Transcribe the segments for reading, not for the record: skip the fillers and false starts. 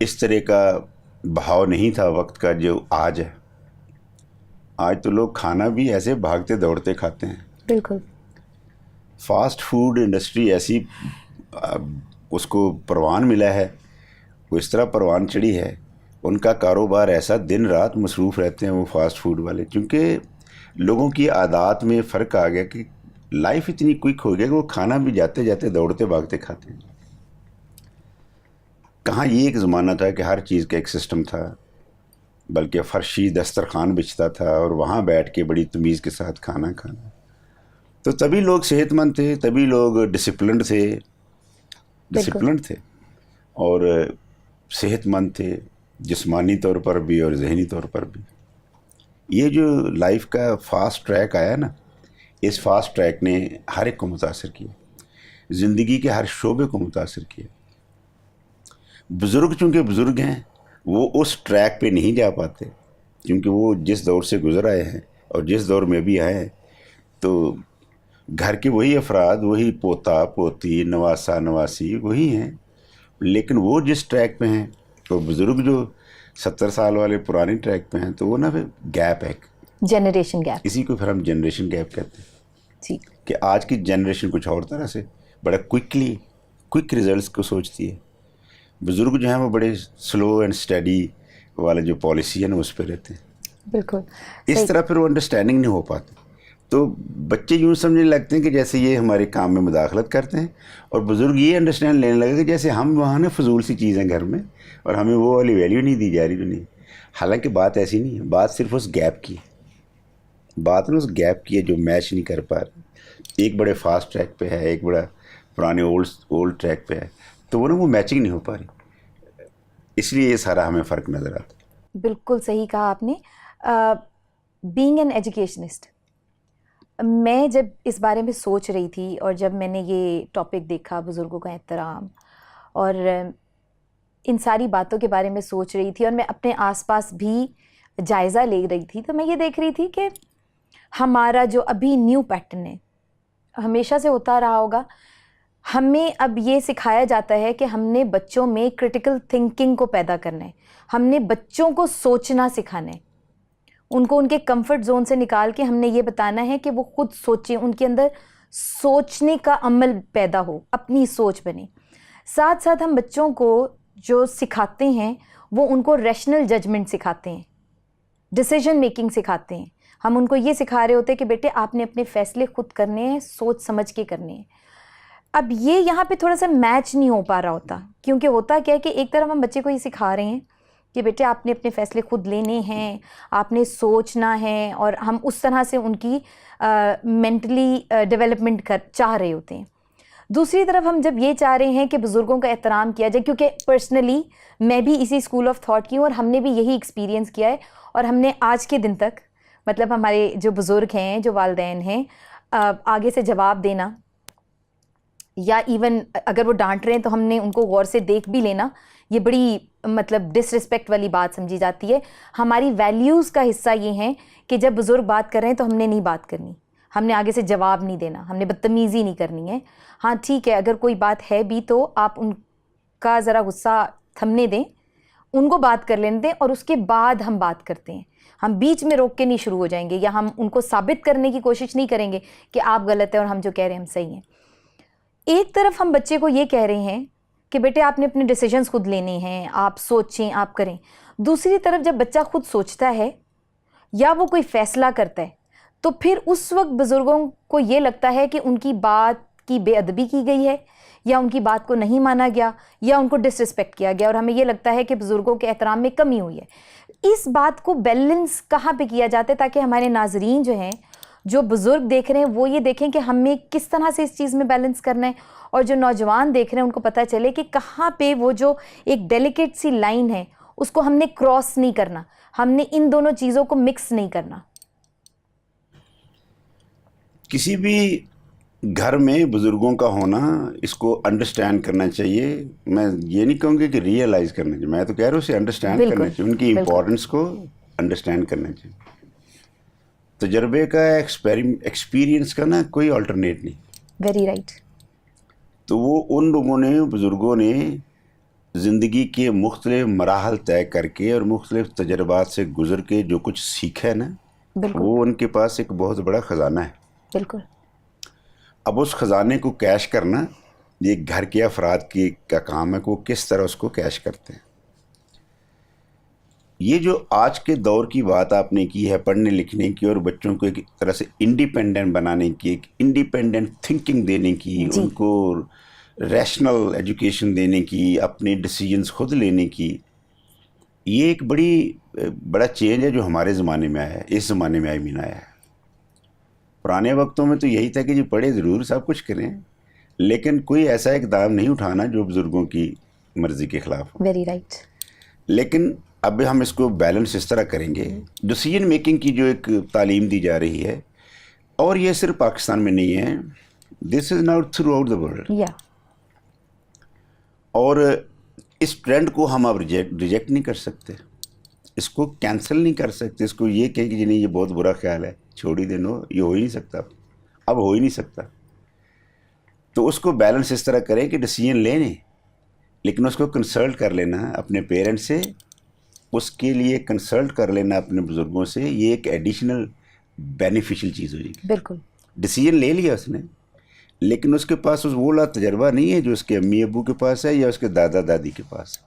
اس طرح کا بہاؤ نہیں تھا وقت کا جو آج ہے. آج تو لوگ کھانا بھی ایسے بھاگتے دوڑتے کھاتے ہیں. بالکل. فاسٹ فوڈ انڈسٹری ایسی اس کو پروان ملا ہے, وہ اس طرح پروان چڑھی ہے, ان کا کاروبار ایسا دن رات مصروف رہتے ہیں وہ فاسٹ فوڈ والے, کیونکہ لوگوں کی عادات میں فرق آ گیا کہ لائف اتنی کوئک ہو گیا کہ وہ کھانا بھی جاتے جاتے دوڑتے بھاگتے کھاتے ہیں. کہاں یہ ایک زمانہ تھا کہ ہر چیز کا ایک سسٹم تھا, بلکہ فرشی دسترخوان بچھتا تھا اور وہاں بیٹھ کے بڑی تمیز کے ساتھ کھانا کھانا. تو تبھی لوگ صحت مند تھے, تبھی لوگ ڈسپلنڈ تھے اور صحت مند تھے, جسمانی طور پر بھی اور ذہنی طور پر بھی. یہ جو لائف کا فاسٹ ٹریک آیا نا, اس فاسٹ ٹریک نے ہر ایک کو متاثر کیا, زندگی کے ہر شعبے کو متاثر کیا. بزرگ چونکہ بزرگ ہیں وہ اس ٹریک پہ نہیں جا پاتے, کیونکہ وہ جس دور سے گزر آئے ہیں اور جس دور میں بھی آئے ہیں, تو گھر کے وہی افراد, وہی پوتا پوتی نواسا نواسی وہی ہیں, لیکن وہ جس ٹریک پہ ہیں, تو بزرگ جو 70 سال والے پرانے ٹریک پہ ہیں, تو وہ نا پھر گیپ ہے, جنریشن گیپ, اسی کو پھر ہم جنریشن گیپ کہتے ہیں. جی, کہ آج کی جنریشن کچھ اور طرح سے بڑا کوئک ریزلٹس کو سوچتی ہے. بزرگ جو ہیں وہ بڑے سلو اینڈ اسٹڈی والا جو پالیسی ہے نا اس پہ رہتے ہیں. بالکل. اس طرح پھر وہ انڈرسٹینڈنگ نہیں ہو پاتی. تو بچے یوں سمجھنے لگتے ہیں کہ جیسے یہ ہمارے کام میں مداخلت کرتے ہیں, اور بزرگ یہ انڈرسٹینڈ لینے لگے کہ جیسے ہم وہاں نا فضول سی چیز ہیں گھر میں, اور ہمیں وہ والی ویلیو نہیں دی جا رہی. نہیں, حالانکہ بات ایسی نہیں ہے, بات صرف اس گیپ کی ہے, بات نا اس گیپ کی ہے جو میچ نہیں کر پا رہے. ایک بڑے فاسٹ ٹریک پہ ہے, ایک بڑا پرانے اولڈ ٹریک پہ ہے, تو وہ نا وہ میچنگ نہیں ہو پا رہی, اس لیے یہ سارا ہمیں فرق نظر آتا ہے. بالکل صحیح کہا آپ نے. بینگ این ایجوکیشنسٹ, میں جب اس بارے میں سوچ رہی تھی اور جب میں نے یہ ٹاپک دیکھا بزرگوں کا احترام اور ان ساری باتوں کے بارے میں سوچ رہی تھی, اور میں اپنے آس پاس بھی جائزہ لے رہی تھی, تو میں یہ دیکھ رہی تھی کہ ہمارا جو ابھی نیو پیٹرن ہے, ہمیشہ سے ہوتا رہا ہوگا, ہمیں اب یہ سکھایا جاتا ہے کہ ہم نے بچوں میں کرٹیکل تھنکنگ کو پیدا کرنا ہے, ہم نے بچوں کو سوچنا سکھانا ہے, ان کو ان کے کمفرٹ زون سے نکال کے ہم نے یہ بتانا ہے کہ وہ خود سوچیں, ان کے اندر سوچنے کا عمل پیدا ہو, اپنی سوچ بنے. ساتھ ساتھ ہم بچوں کو جو سکھاتے ہیں وہ ان کو ریشنل ججمنٹ سکھاتے ہیں, ڈیسیجن میکنگ سکھاتے ہیں. ہم ان کو یہ سکھا رہے ہوتے ہیں کہ بیٹے آپ نے اپنے فیصلے خود کرنے ہیں, سوچ سمجھ کے کرنے ہیں. اب یہ یہاں پہ تھوڑا سا میچ نہیں ہو پا رہا ہوتا, کیونکہ ہوتا کیا ہے کہ ایک طرف ہم بچے کو یہ سکھا رہے ہیں کہ بیٹے آپ نے اپنے فیصلے خود لینے ہیں, آپ نے سوچنا ہے, اور ہم اس طرح سے ان کی مینٹلی ڈیولپمنٹ چاہ رہے ہوتے ہیں. دوسری طرف ہم جب یہ چاہ رہے ہیں کہ بزرگوں کا احترام کیا جائے, کیونکہ پرسنلی میں بھی اسی اسکول آف تھاٹ کی ہوں اور ہم نے بھی یہی ایکسپیرینس کیا ہے, اور ہم نے آج کے دن تک مطلب ہمارے جو بزرگ ہیں, جو والدین ہیں, آگے سے جواب دینا یا ایون اگر وہ ڈانٹ رہے ہیں تو ہم نے ان کو غور سے دیکھ بھی لینا, یہ بڑی مطلب ڈس رسپیکٹ والی بات سمجھی جاتی ہے. ہماری ویلیوز کا حصہ یہ ہیں کہ جب بزرگ بات کر رہے ہیں تو ہم نے نہیں بات کرنی, ہم نے آگے سے جواب نہیں دینا, ہم نے بدتمیزی نہیں کرنی ہے. ہاں ٹھیک ہے, اگر کوئی بات ہے بھی تو آپ ان کا ذرا غصہ تھمنے دیں, ان کو بات کر لینے دیں, اور اس کے بعد ہم بات کرتے ہیں. ہم بیچ میں روک کے نہیں شروع ہو جائیں گے, یا ہم ان کو ثابت کرنے کی کوشش نہیں کریں گے کہ آپ غلط ہیں اور ہم جو کہہ رہے ہیں ہم صحیح ہیں. ایک طرف ہم بچے کو یہ کہہ رہے ہیں کہ بیٹے آپ نے اپنے ڈیسیجنز خود لینے ہیں, آپ سوچیں, آپ کریں. دوسری طرف جب بچہ خود سوچتا ہے یا وہ کوئی فیصلہ کرتا ہے تو پھر اس وقت بزرگوں کو یہ لگتا ہے کہ ان کی بات کی بے ادبی کی گئی ہے, یا ان کی بات کو نہیں مانا گیا, یا ان کو ڈس رسپیکٹ کیا گیا, اور ہمیں یہ لگتا ہے کہ بزرگوں کے احترام میں کمی ہوئی ہے. اس بات کو بیلنس کہاں پہ کیا جاتا ہے تاکہ ہمارے ناظرین جو ہیں, جو بزرگ دیکھ رہے ہیں, وہ یہ دیکھیں کہ ہمیں کس طرح سے اس چیز میں بیلنس کرنا ہے, اور جو نوجوان دیکھ رہے ہیں ان کو پتہ چلے کہ کہاں پہ وہ جو ایک ڈیلیکیٹ سی لائن ہے اس کو ہم نے کراس نہیں کرنا, ہم نے ان دونوں چیزوں کو مکس نہیں کرنا. کسی بھی گھر میں بزرگوں کا ہونا, اس کو انڈرسٹینڈ کرنا چاہیے. میں یہ نہیں کہوں گی کہ ریئلائز کرنا چاہیے, میں تو کہہ رہا ہوں اسے انڈرسٹینڈ کرنا چاہیے, ان کی امپورٹنس کو انڈرسٹینڈ کرنا چاہیے. تجربے کا, ایکسپیرینس کا نا کوئی آلٹرنیٹ نہیں. Very right. تو وہ ان لوگوں نے, بزرگوں نے زندگی کے مختلف مراحل طے کر کے اور مختلف تجربات سے گزر کے جو کچھ سیکھا ہے نا، وہ ان کے پاس ایک بہت بڑا خزانہ ہے. بالکل. اب اس خزانے کو کیش کرنا یہ گھر کے افراد کا کام ہے کہ وہ کس طرح اس کو کیش کرتے ہیں. یہ جو آج کے دور کی بات آپ نے کی ہے پڑھنے لکھنے کی اور بچوں کو ایک طرح سے انڈیپینڈنٹ بنانے کی، ایک انڈیپینڈنٹ تھنکنگ دینے کی، ان کو ریشنل ایجوکیشن دینے کی، اپنے ڈیسیجنز خود لینے کی، یہ ایک بڑا چینج ہے جو ہمارے زمانے میں آیا ہے، اس زمانے میں آیا ہے. پرانے وقتوں میں تو یہی تھا کہ جی پڑھے ضرور سب کچھ کریں، لیکن کوئی ایسا اقدام نہیں اٹھانا جو بزرگوں کی مرضی کے خلاف ہو. Very right. لیکن اب ہم اس کو بیلنس اس طرح کریں گے، ڈیسیجن میکنگ کی جو ایک تعلیم دی جا رہی ہے، اور یہ صرف پاکستان میں نہیں ہے، this is now throughout the world. اور اس ٹرینڈ کو ہم اب ریجیکٹ نہیں کر سکتے، اس کو کینسل نہیں کر سکتے، اس کو یہ کہیں کہ نہیں یہ بہت برا خیال ہے چھوڑ ہی دینو، یہ ہو ہی نہیں سکتا، اب ہو ہی نہیں سکتا. تو اس کو بیلنس اس طرح کریں کہ ڈیسیجن لینے، لیکن اس کو کنسلٹ کر لینا اپنے پیرنٹ سے، اس کے لیے کنسلٹ کر لینا اپنے بزرگوں سے، یہ ایک ایڈیشنل بینیفیشل چیز ہو جائے گی. بالکل. ڈیسیجن لے لیا اس نے، لیکن اس کے پاس وہ والا تجربہ نہیں ہے جو اس کے امی ابو کے پاس ہے یا اس کے دادا دادی کے پاس ہے.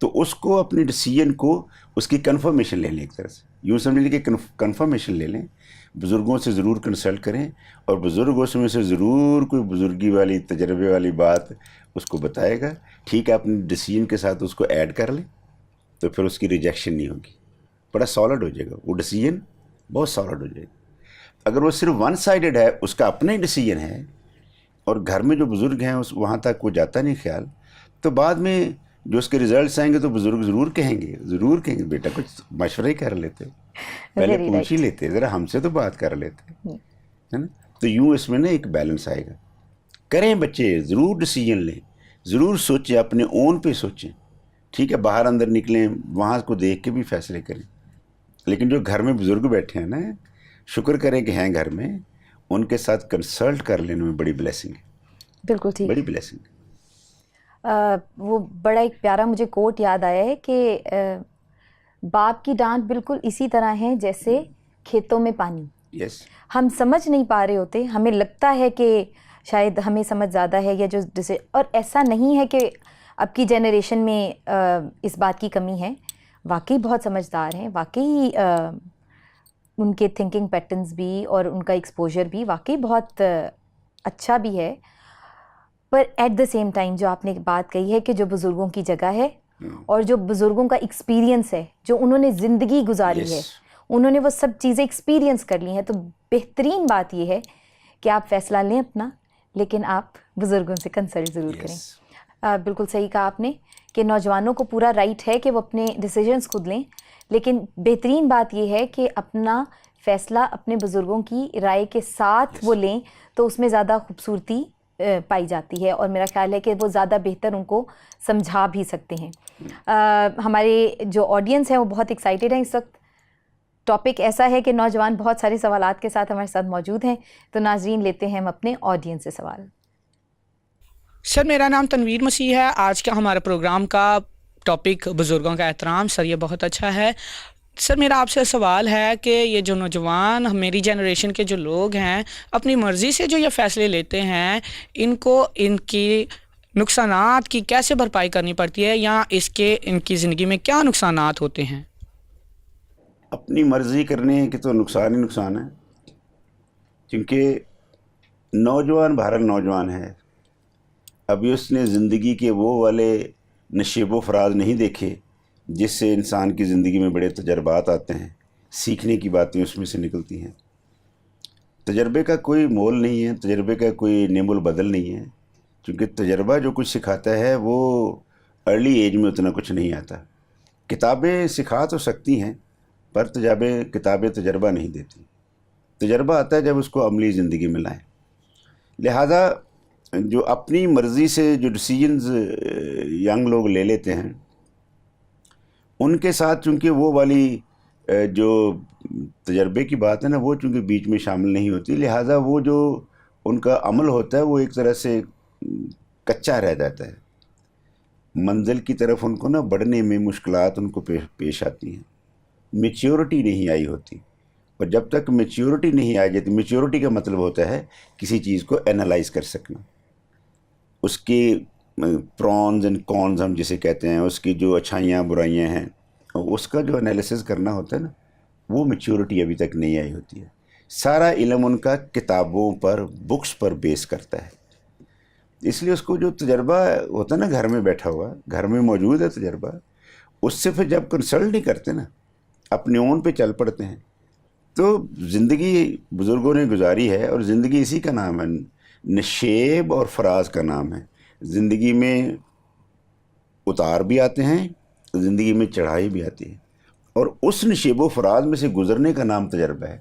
تو اس کو اپنے ڈیسیجن کو اس کی کنفرمیشن لے لیں، ایک طرح سے یوں سمجھ لیں کہ کنفرمیشن لے لیں. بزرگوں سے ضرور کنسلٹ کریں، اور بزرگوں میں سے ضرور کوئی بزرگی والی تجربے والی بات اس کو بتائے گا. ٹھیک ہے، اپنے ڈیسیجن کے ساتھ اس کو ایڈ کر لیں تو پھر اس کی ریجیکشن نہیں ہوگی، بڑا سالڈ ہو جائے گا وہ ڈیسیجن، بہت سالڈ ہو جائے گا. اگر وہ صرف ون سائیڈڈ ہے، اس کا اپنا ہی ڈیسیجن ہے، اور گھر میں جو بزرگ ہیں وہاں تک وہ جاتا نہیں خیال، تو بعد میں جو اس کے ریزلٹس آئیں گے تو بزرگ ضرور کہیں گے بیٹا کچھ مشورہ ہی کر لیتے، پہلے پوچھ ہی لیتے، ذرا ہم سے تو بات کر لیتے، ہے نا. تو یوں اس میں نا ایک بیلنس آئے گا. کریں بچے، ضرور ڈیسیجن لیں، ضرور سوچیں، اپنے اون پہ سوچیں. ٹھیک ہے، باہر اندر نکلیں، وہاں کو دیکھ کے بھی فیصلے کریں، لیکن جو گھر میں بزرگ بیٹھے ہیں نا، شکر کریں کہ ہیں گھر میں، ان کے ساتھ کنسلٹ کر لینے میں بڑی بلیسنگ ہے. بالکل ٹھیک، بڑی بلیسنگ. وہ بڑا ایک پیارا مجھے کوٹ یاد آیا ہے کہ باپ کی ڈانٹ بالکل اسی طرح ہے جیسے کھیتوں میں پانی. یس. ہم سمجھ نہیں پا رہے ہوتے، ہمیں لگتا ہے کہ شاید ہمیں سمجھ زیادہ ہے یا اور ایسا نہیں ہے کہ اب کی جنریشن میں اس بات کی کمی ہے. واقعی بہت سمجھدار ہیں، واقعی ان کے تھنکنگ پیٹرنز بھی اور ان کا ایکسپوجر بھی واقعی بہت اچھا بھی ہے. پر ایٹ دا سیم ٹائم جو آپ نے بات کہی ہے کہ جو بزرگوں کی جگہ ہے اور جو بزرگوں کا ایکسپیرینس ہے، جو انہوں نے زندگی گزاری ہے، انہوں نے وہ سب چیزیں ایکسپیرینس کر لی ہیں، تو بہترین بات یہ ہے کہ آپ فیصلہ لیں اپنا، لیکن آپ بزرگوں سے کنسلٹ ضرور کریں. بالکل صحیح کہا آپ نے کہ نوجوانوں کو پورا رائٹ ہے کہ وہ اپنے ڈیسیجنز خود لیں، لیکن بہترین بات یہ ہے کہ اپنا فیصلہ اپنے بزرگوں کی رائے کے ساتھ وہ لیں، تو اس میں زیادہ خوبصورتی پائی جاتی ہے، اور میرا خیال ہے کہ وہ زیادہ بہتر ان کو سمجھا بھی سکتے ہیں. ہمارے جو آڈینس ہے وہ بہت ایکسائٹیڈ ہیں اس وقت. ٹاپک ایسا ہے کہ نوجوان بہت سارے سوالات کے ساتھ ہمارے ساتھ موجود ہیں، تو ناظرین لیتے ہیں ہم اپنے آڈینس سے سوال. سر میرا نام تنویر مسیح ہے. آج کا ہمارے پروگرام کا ٹاپک بزرگوں کا احترام. سر یہ بہت اچھا ہے. سر میرا آپ سے سوال ہے کہ یہ جو نوجوان میری جنریشن کے جو لوگ ہیں اپنی مرضی سے جو یہ فیصلے لیتے ہیں، ان کو ان کی نقصانات کی کیسے بھرپائی کرنی پڑتی ہے، یا اس کے ان کی زندگی میں کیا نقصانات ہوتے ہیں؟ اپنی مرضی کرنے کے تو نقصان ہی نقصان ہے، کیونکہ نوجوان بہرحال نوجوان ہے، ابھی اس نے زندگی کے وہ والے نشیب و فراز نہیں دیکھے جس سے انسان کی زندگی میں بڑے تجربات آتے ہیں، سیکھنے کی باتیں اس میں سے نکلتی ہیں. تجربے کا کوئی مول نہیں ہے، تجربے کا کوئی نعم البدل نہیں ہے، کیونکہ تجربہ جو کچھ سکھاتا ہے وہ ارلی ایج میں اتنا کچھ نہیں آتا. کتابیں سکھا تو سکتی ہیں، پر کتابیں تجربہ نہیں دیتی. تجربہ آتا ہے جب اس کو عملی زندگی میں لائیں. لہذا جو اپنی مرضی سے جو ڈیسیجنز ینگ لوگ لے لیتے ہیں، ان کے ساتھ چونکہ وہ والی جو تجربے کی بات ہے نا، وہ چونکہ بیچ میں شامل نہیں ہوتی، لہٰذا وہ جو ان کا عمل ہوتا ہے وہ ایک طرح سے کچا رہ جاتا ہے. منزل کی طرف ان کو نا بڑھنے میں مشکلات ان کو پیش آتی ہیں، میچیورٹی نہیں آئی ہوتی. اور جب تک میچیورٹی نہیں آ جاتی، میچیورٹی کا مطلب ہوتا ہے کسی چیز کو انالائز کر سکنا، اس کے پرونز اینڈ کونز ہم جسے کہتے ہیں، اس کی جو اچھائیاں برائیاں ہیں، اس کا جو انالیسس کرنا ہوتا ہے نا، وہ میچیورٹی ابھی تک نہیں آئی ہوتی ہے. سارا علم ان کا کتابوں پر، بکس پر بیس کرتا ہے. اس لیے اس کو جو تجربہ ہوتا ہے نا گھر میں بیٹھا ہوا، گھر میں موجود ہے تجربہ، اس سے پھر جب کنسلٹ نہیں کرتے نا، اپنے اون پہ چل پڑتے ہیں، تو زندگی بزرگوں نے گزاری ہے، اور زندگی اسی کا نام ہے، نشیب اور فراز کا نام ہے. زندگی میں اتار بھی آتے ہیں، زندگی میں چڑھائی بھی آتی ہے، اور اس نشیب و فراز میں سے گزرنے کا نام تجربہ ہے.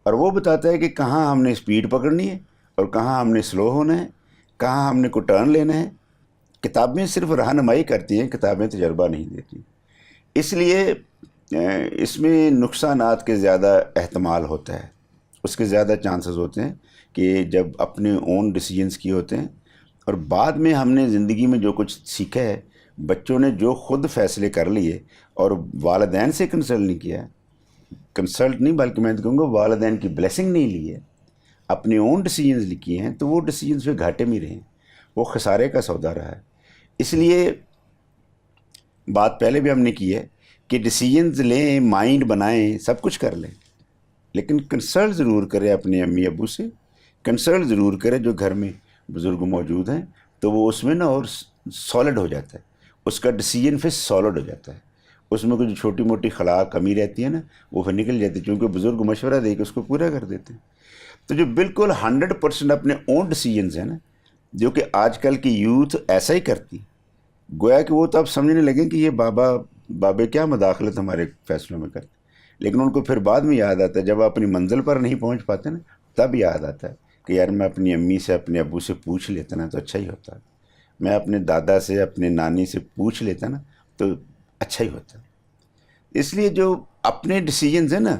اور وہ بتاتا ہے کہ کہاں ہم نے اسپیڈ پکڑنی ہے اور کہاں ہم نے سلو ہونا ہے، کہاں ہم نے کو ٹرن لینا ہے. کتابیں صرف رہنمائی کرتی ہیں، کتابیں تجربہ نہیں دیتی. اس لیے اس میں نقصانات کے زیادہ احتمال ہوتا ہے، اس کے زیادہ چانسز ہوتے ہیں کہ جب اپنے اون ڈیسیجنز کیے ہوتے ہیں، اور بعد میں ہم نے زندگی میں جو کچھ سیکھا ہے، بچوں نے جو خود فیصلے کر لیے اور والدین سے کنسلٹ نہیں کیا، کنسلٹ نہیں بلکہ میں کہوں گا والدین کی بلیسنگ نہیں لی ہے، اپنے اون ڈیسیجنز کیے ہیں، تو وہ ڈیسیجنز پہ گھاٹے میں رہے ہیں، وہ خسارے کا سودا رہا ہے. اس لیے بات پہلے بھی ہم نے کی ہے کہ ڈیسیجنز لیں، مائنڈ بنائیں، سب کچھ کر لیں، لیکن کنسلٹ ضرور کریں اپنے امی ابو سے، کنسلٹ ضرور کریں جو گھر میں بزرگ موجود ہیں، تو وہ اس میں نا اور سالڈ ہو جاتا ہے، اس کا ڈیسیجن پھر سالڈ ہو جاتا ہے. اس میں کچھ چھوٹی موٹی خلا کمی رہتی ہے نا، وہ پھر نکل جاتی ہے، چونکہ بزرگ مشورہ دے کے اس کو پورا کر دیتے ہیں. تو جو بالکل 100% اپنے اون ڈیسیجنز ہیں نا، جو کہ آج کل کی یوتھ ایسا ہی کرتی، گویا کہ وہ تو اب سمجھنے لگیں کہ یہ بابے کیا مداخلت ہمارے فیصلوں میں کرتے، لیکن ان کو پھر بعد میں یاد آتا ہے، جب آپ اپنی منزل پر نہیں پہنچ پاتے نا، تب یاد آتا ہے کہ یار میں اپنی امی سے، اپنے ابو سے پوچھ لیتا نا تو اچھا ہی ہوتا، میں اپنے دادا سے، اپنے نانی سے پوچھ لیتا نا تو اچھا ہی ہوتا. اس لیے جو اپنے ڈیسیجنز ہیں نا،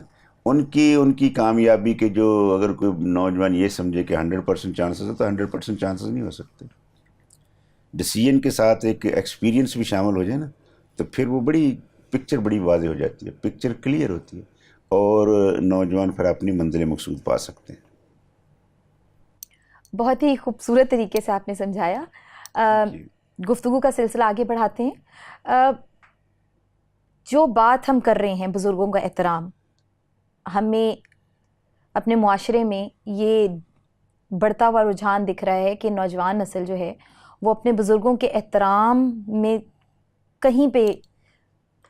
ان کی کامیابی کے جو اگر کوئی نوجوان یہ سمجھے کہ 100% چانسز ہے، تو 100% چانسز نہیں ہو سکتے. ڈیسیجن کے ساتھ ایک ایکسپیرینس بھی شامل ہو جائے نا، تو پھر وہ پکچر بڑی واضح ہو جاتی ہے، پکچر کلیئر ہوتی ہے، اور نوجوان پھر اپنی منزل مقصود پا سکتے ہیں. بہت ہی خوبصورت طریقے سے آپ نے سمجھایا. گفتگو کا سلسلہ آگے بڑھاتے ہیں. جو بات ہم کر رہے ہیں بزرگوں کا احترام، ہمیں اپنے معاشرے میں یہ بڑھتا ہوا رجحان دکھ رہا ہے کہ نوجوان نسل جو ہے وہ اپنے بزرگوں کے احترام میں کہیں پہ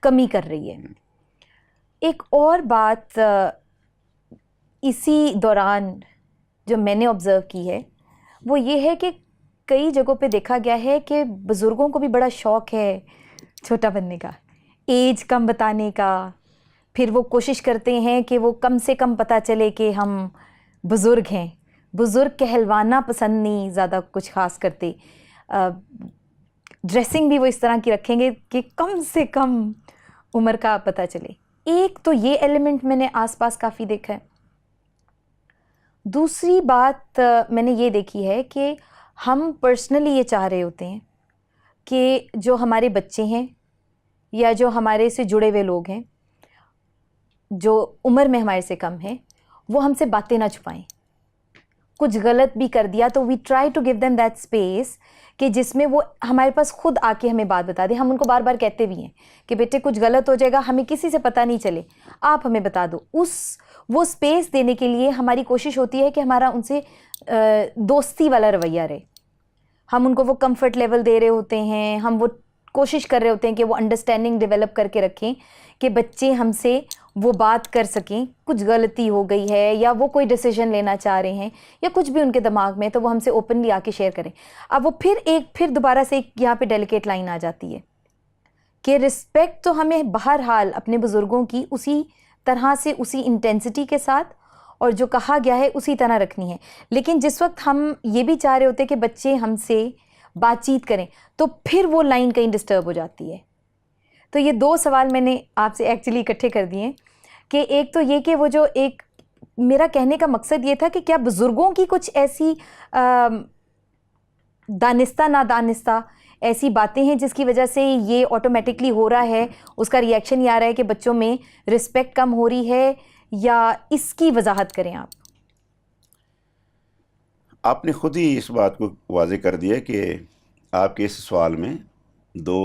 کمی کر رہی ہے. ایک اور بات اسی دوران جو میں نے آبزرو کی ہے وہ یہ ہے کہ کئی جگہوں پہ دیکھا گیا ہے کہ بزرگوں کو بھی بڑا شوق ہے چھوٹا بننے کا، ایج کم بتانے کا. پھر وہ کوشش کرتے ہیں کہ وہ کم سے کم پتہ چلے کہ ہم بزرگ ہیں. بزرگ کہلوانا پسند نہیں زیادہ کچھ خاص کرتے. ڈریسنگ بھی وہ اس طرح کی رکھیں گے کہ کم سے کم عمر کا پتہ چلے. ایک تو یہ ایلیمنٹ میں نے آس پاس کافی دیکھا ہے. دوسری بات میں نے یہ دیکھی ہے کہ ہم پرسنلی یہ چاہ رہے ہوتے ہیں کہ جو ہمارے بچے ہیں یا جو ہمارے سے جڑے ہوئے لوگ ہیں جو عمر میں ہمارے سے کم ہیں، وہ ہم سے باتیں نہ چھپائیں. کچھ غلط بھی کر دیا تو we try to give them that space کہ جس میں وہ ہمارے پاس خود آ کے ہمیں بات بتا دیں. ہم ان کو بار بار کہتے بھی ہیں کہ بیٹے کچھ غلط ہو جائے گا، ہمیں کسی سے پتہ نہیں چلے، آپ ہمیں بتا دو. وہ اسپیس دینے کے لیے ہماری کوشش ہوتی ہے کہ ہمارا ان سے دوستی والا رویہ رہے. ہم ان کو وہ کمفرٹ لیول دے رہے ہوتے ہیں، ہم وہ کوشش کر رہے ہوتے ہیں کہ وہ انڈرسٹینڈنگ ڈیولپ کر کے رکھیں کہ بچے ہم سے وہ بات کر سکیں. کچھ غلطی ہو گئی ہے یا وہ کوئی ڈیسیژن لینا چاہ رہے ہیں یا کچھ بھی ان کے دماغ میں، تو وہ ہم سے اوپنلی آ کے شیئر کریں. اب وہ پھر دوبارہ سے ایک یہاں پہ ڈیلیکیٹ لائن آ جاتی ہے کہ رسپیکٹ تو ہمیں بہرحال اپنے بزرگوں کی اسی طرح سے، اسی انٹینسٹی کے ساتھ اور جو کہا گیا ہے اسی طرح رکھنی ہے. لیکن جس وقت ہم یہ بھی چاہ رہے ہوتے کہ بچے ہم سے بات چیت کریں تو پھر وہ لائن کہیں ڈسٹرب ہو جاتی ہے. تو یہ دو سوال میں نے آپ سے ایکچولی اکٹھے کر دیے کہ ایک تو یہ کہ وہ جو ایک میرا کہنے کا مقصد یہ تھا کہ کیا بزرگوں کی کچھ ایسی دانستہ نادانستہ ایسی باتیں ہیں جس کی وجہ سے یہ آٹومیٹکلی ہو رہا ہے, اس کا ریئیکشن یہ آ رہا ہے کہ بچوں میں رسپیکٹ کم ہو رہی ہے, یا اس کی وضاحت کریں آپ. آپ نے خود ہی اس بات کو واضح کر دیا کہ آپ کے اس سوال میں 2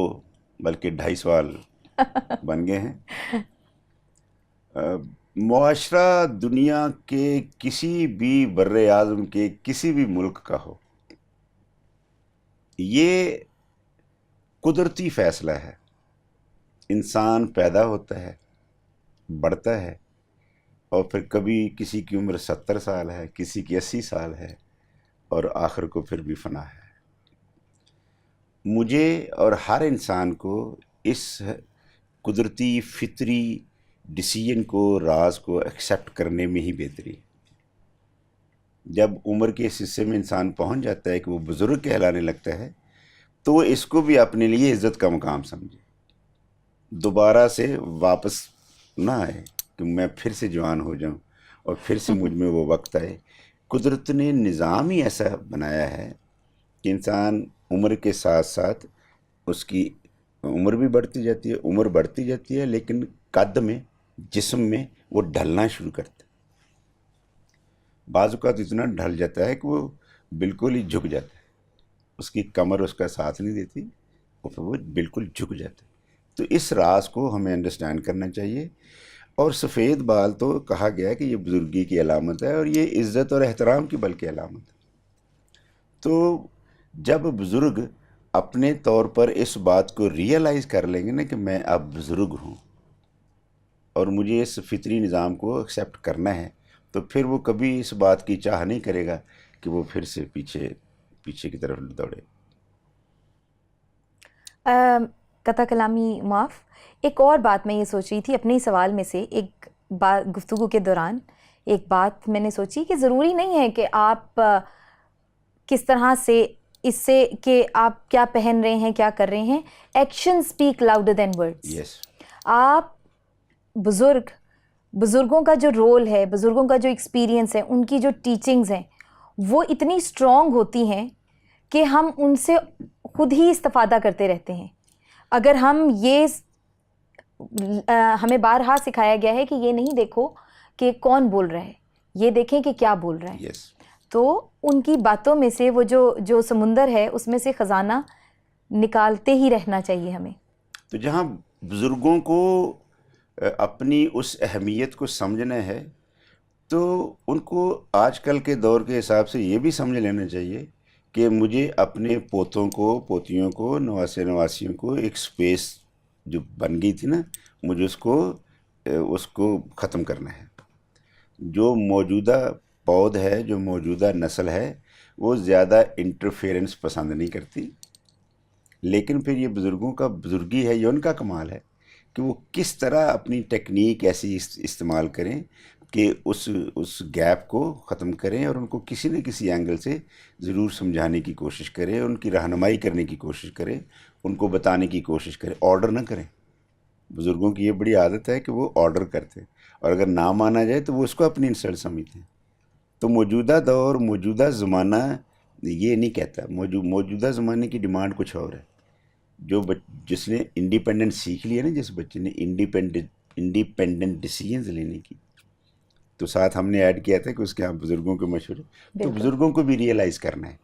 بلکہ 2.5 سوال بن گئے ہیں. معاشرہ دنیا کے کسی بھی بر اعظم کے کسی بھی ملک کا ہو, یہ قدرتی فیصلہ ہے. انسان پیدا ہوتا ہے, بڑھتا ہے, اور پھر کبھی کسی کی عمر 70 سال ہے, کسی کی 80 سال ہے, اور آخر کو پھر بھی فنا ہے. مجھے اور ہر انسان کو اس قدرتی فطری ڈیسیژن کو, راز کو ایکسیپٹ کرنے میں ہی بہتری ہے. جب عمر کے اس حصے میں انسان پہنچ جاتا ہے کہ وہ بزرگ کہلانے لگتا ہے, تو وہ اس کو بھی اپنے لیے عزت کا مقام سمجھے. دوبارہ سے واپس نہ آئے کہ میں پھر سے جوان ہو جاؤں اور پھر سے مجھ میں وہ وقت آئے. قدرت نے نظام ہی ایسا بنایا ہے کہ انسان عمر کے ساتھ ساتھ اس کی عمر بھی بڑھتی جاتی ہے, عمر بڑھتی جاتی ہے, لیکن قد میں, جسم میں وہ ڈھلنا شروع کرتا ہے. بعض اوقات اتنا ڈھل جاتا ہے کہ وہ بالکل ہی جھک جاتا ہے, اس کی کمر اس کا ساتھ نہیں دیتی, اور پھر وہ بالکل جھک جاتا ہے. تو اس راز کو ہمیں انڈرسٹینڈ کرنا چاہیے. اور سفید بال تو کہا گیا ہے کہ یہ بزرگی کی علامت ہے, اور یہ عزت اور احترام کی بلکہ علامت ہے. تو جب بزرگ اپنے طور پر اس بات کو ریئلائز کر لیں گے نا کہ میں اب بزرگ ہوں اور مجھے اس فطری نظام کو ایکسیپٹ کرنا ہے, تو پھر وہ کبھی اس بات کی چاہ نہیں کرے گا کہ وہ پھر سے پیچھے کی طرف دوڑے. قطع کلامی معاف. ایک اور بات میں یہ سوچ رہی تھی اپنے ہی سوال میں سے, ایک بات گفتگو کے دوران ایک بات میں نے سوچی کہ ضروری نہیں ہے کہ آپ کس طرح سے اس سے کہ آپ کیا پہن رہے ہیں, کیا کر رہے ہیں, action speak louder than words. Yes, آپ بزرگوں کا جو رول ہے, بزرگوں کا جو ایکسپیرینس ہے, ان کی جو ٹیچنگز ہیں وہ اتنی اسٹرانگ ہوتی ہیں کہ ہم ان سے خود ہی استفادہ کرتے رہتے ہیں. اگر ہم یہ ہمیں بارہا سکھایا گیا ہے کہ یہ نہیں دیکھو کہ کون بول رہا ہے, یہ دیکھیں کہ کیا بول رہا ہے. یس. تو ان کی باتوں میں سے وہ جو سمندر ہے اس میں سے خزانہ نکالتے ہی رہنا چاہیے ہمیں. تو جہاں بزرگوں کو اپنی اس اہمیت کو سمجھنا ہے, تو ان کو آج کل کے دور کے حساب سے یہ بھی سمجھ لینا چاہیے کہ مجھے اپنے پوتوں کو, پوتیوں کو, نواسے نواسیوں کو ایک سپیس جو بن گئی تھی نا, مجھے اس کو ختم کرنا ہے. جو موجودہ پود ہے, جو موجودہ نسل ہے, وہ زیادہ انٹرفیئرنس پسند نہیں کرتی. لیکن پھر یہ بزرگوں کا بزرگی ہے, یہ ان کا کمال ہے کہ وہ کس طرح اپنی ٹیکنیک ایسی استعمال کریں کہ اس گیپ کو ختم کریں, اور ان کو کسی نہ کسی اینگل سے ضرور سمجھانے کی کوشش کریں, ان کی رہنمائی کرنے کی کوشش کریں, ان کو بتانے کی کوشش کریں. آرڈر نہ کریں. بزرگوں کی یہ بڑی عادت ہے کہ وہ آرڈر کرتے ہیں, اور اگر نہ مانا جائے تو وہ اس کو اپنی انسلٹ سمجھتے ہیں. تو موجودہ دور, موجودہ زمانہ یہ نہیں کہتا. موجودہ زمانے کی ڈیمانڈ کچھ اور ہے. جس نے انڈیپینڈنٹ سیکھ لیا نا, جس بچے نے انڈیپینڈنٹ ڈیسیژنز لینے کی, تو ساتھ ہم نے ایڈ کیا تھا کہ اس کے یہاں بزرگوں کے مشورے. تو بزرگوں کو بھی ریئلائز کرنا ہے,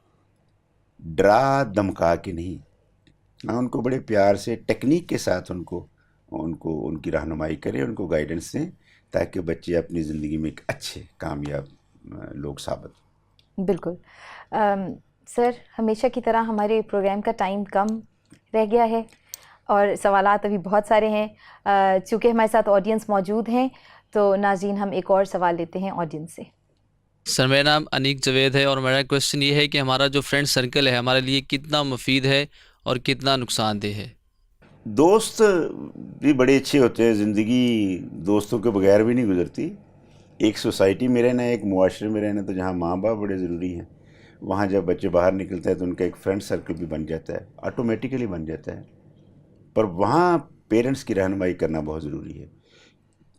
ڈرا دمکا کے نہیں. ان کو بڑے پیار سے ٹیکنیک کے ساتھ ان کی رہنمائی کریں, ان کو گائیڈنس دیں, تاکہ بچے اپنی زندگی میں ایک اچھے کامیاب لوگ ثابت ہوں. بالکل. سر, ہمیشہ کی طرح ہمارے پروگرام کا ٹائم کم رہ گیا ہے اور سوالات ابھی بہت سارے ہیں. چونکہ ہمارے ساتھ آڈینس موجود ہیں تو ناظرین ہم ایک اور سوال لیتے ہیں آڈینس سے. سر, میرا نام انیک جوید ہے اور میرا کویشچن یہ ہے کہ ہمارا جو فرینڈ سرکل ہے ہمارے لیے کتنا مفید ہے اور کتنا نقصان دہ ہے. دوست بھی بڑے اچھے ہوتے ہیں, زندگی دوستوں کے بغیر بھی نہیں گزرتی. ایک سوسائٹی میں رہنا, ایک معاشرے میں رہنا, تو جہاں ماں باپ بڑے ضروری ہیں, وہاں جب بچے باہر نکلتے ہیں تو ان کا ایک فرینڈ سرکل بھی بن جاتا ہے, آٹومیٹیکلی بن جاتا ہے. پر وہاں پیرنٹس کی رہنمائی کرنا بہت ضروری ہے.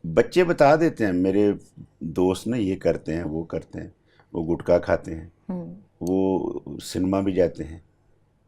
بچے بتا دیتے ہیں میرے دوست نا یہ کرتے ہیں, وہ کرتے ہیں, وہ گٹکا کھاتے ہیں, وہ سنیما بھی جاتے ہیں,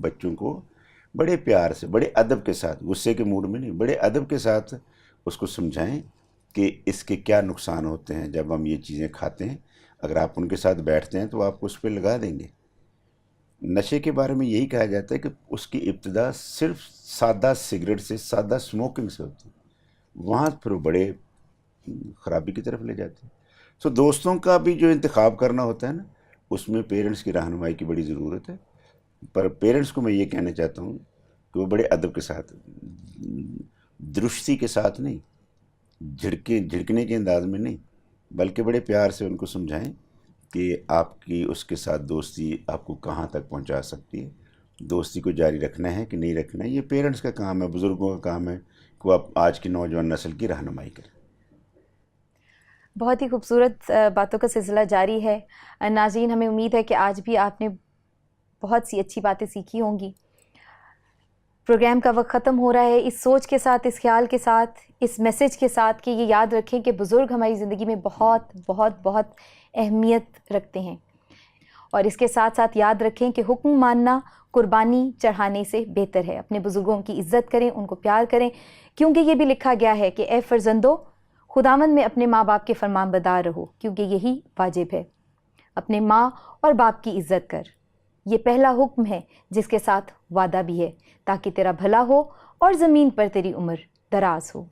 بچوں کو بڑے پیار سے, بڑے ادب کے ساتھ, غصے کے موڈ میں نہیں, بڑے ادب کے ساتھ اس کو سمجھائیں کہ اس کے کیا نقصان ہوتے ہیں جب ہم یہ چیزیں کھاتے ہیں. اگر آپ ان کے ساتھ بیٹھتے ہیں تو آپ کو اس پہ لگا دیں گے. نشے کے بارے میں یہی کہا جاتا ہے کہ اس کی ابتدا صرف سادہ سگریٹ سے, سادہ اسموکنگ سے ہوتی ہے, وہاں پھر وہ بڑے خرابی کی طرف لے جاتے ہیں. سو دوستوں کا بھی جو انتخاب کرنا ہوتا ہے نا, اس میں پیرنٹس کی رہنمائی کی بڑی ضرورت ہے. پر پیرنٹس کو میں یہ کہنا چاہتا ہوں کہ وہ بڑے ادب کے ساتھ, درستی کے ساتھ نہیں, جھڑکنے کے انداز میں نہیں, بلکہ بڑے پیار سے ان کو سمجھائیں کہ آپ کی اس کے ساتھ دوستی آپ کو کہاں تک پہنچا سکتی ہے, دوستی کو جاری رکھنا ہے کہ نہیں رکھنا ہے. یہ پیرنٹس کا کام ہے, بزرگوں کا کام ہے کہ وہ آپ آج کی نوجوان نسل کی رہنمائی کریں. بہت ہی خوبصورت باتوں کا سلسلہ جاری ہے. ناظرین, ہمیں امید ہے کہ آج بھی آپ نے بہت سی اچھی باتیں سیکھی ہوں گی. پروگرام کا وقت ختم ہو رہا ہے. اس سوچ کے ساتھ, اس خیال کے ساتھ, اس میسج کے ساتھ کہ یہ یاد رکھیں کہ بزرگ ہماری زندگی میں بہت بہت بہت اہمیت رکھتے ہیں, اور اس کے ساتھ ساتھ یاد رکھیں کہ حکم ماننا قربانی چڑھانے سے بہتر ہے. اپنے بزرگوں کی عزت کریں, ان کو پیار کریں, کیونکہ یہ بھی لکھا گیا ہے کہ اے فرزندو, خداوند میں اپنے ماں باپ کے فرمان بردار رہو, کیونکہ یہی واجب ہے. اپنے ماں اور باپ کی عزت کر, یہ پہلا حکم ہے جس کے ساتھ وعدہ بھی ہے, تاکہ تیرا بھلا ہو اور زمین پر تیری عمر دراز ہو.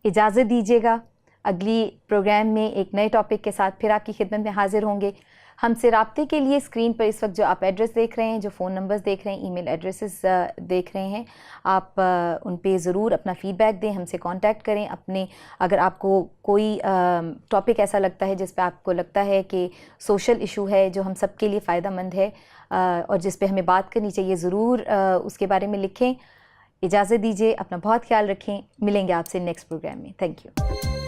اجازت دیجیے گا, اگلی پروگرام میں ایک نئے ٹاپک کے ساتھ پھر آپ کی خدمت میں حاضر ہوں گے. ہم سے رابطے کے لیے اسکرین پر اس وقت جو آپ ایڈریس دیکھ رہے ہیں, جو فون نمبرز دیکھ رہے ہیں, ای میل ایڈریسز دیکھ رہے ہیں, آپ ان پہ ضرور اپنا فیڈ بیک دیں, ہم سے کانٹیکٹ کریں. اگر آپ کو کوئی ٹاپک ایسا لگتا ہے جس پہ آپ کو لگتا ہے کہ سوشل ایشو ہے جو ہم سب کے لیے فائدہ مند ہے اور جس پہ ہمیں بات کرنی چاہیے, ضرور اس کے بارے میں لکھیں. اجازت دیجیے, اپنا بہت خیال رکھیں. ملیں گے آپ سے نیکسٹ پروگرام میں. Thank you.